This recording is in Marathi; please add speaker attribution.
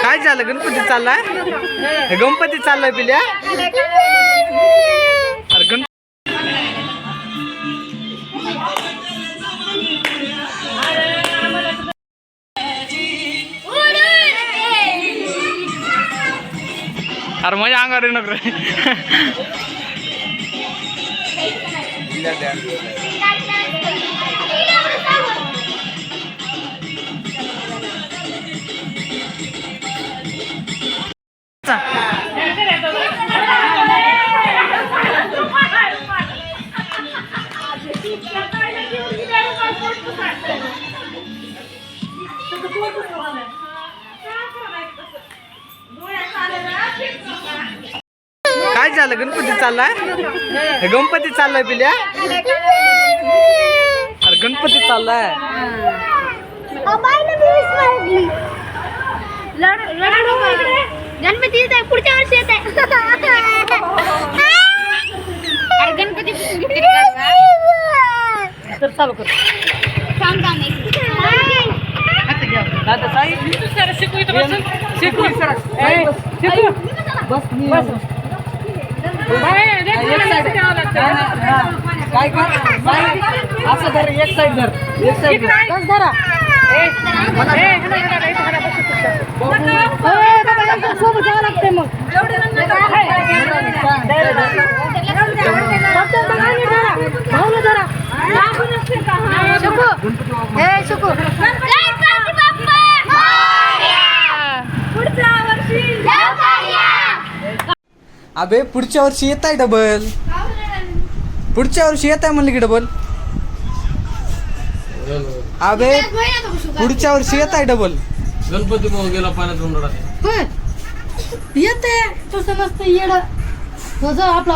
Speaker 1: काय झालं? गणपती चाललाय? गणपती चाललाय पिल्या? अरे गणपती अरे माझ्या अंगावर येऊ नको रे. काय झालं? गणपती चाललाय? गणपती चाललाय पिल्या? अरे गणपती चाललाय.
Speaker 2: गणपती येत आहे, पुढच्या वर्षी येत आहे. अरे गणपती
Speaker 1: तर चालू कर. काय कर असं धर, एक साईड धर, एक साईड धरा. सोबत जावं लागतंय मग. अबे पुढच्या वर्षी येत आहे डबल. पुढच्या वर्षी येत आहे म्हणलं की डबल. अबे पुढच्या वर्षी येत आहे डबल.
Speaker 3: गणपती भाऊ गेला पाण्यात उंडळा.
Speaker 2: येते तसं नसतं येड तुझं आपला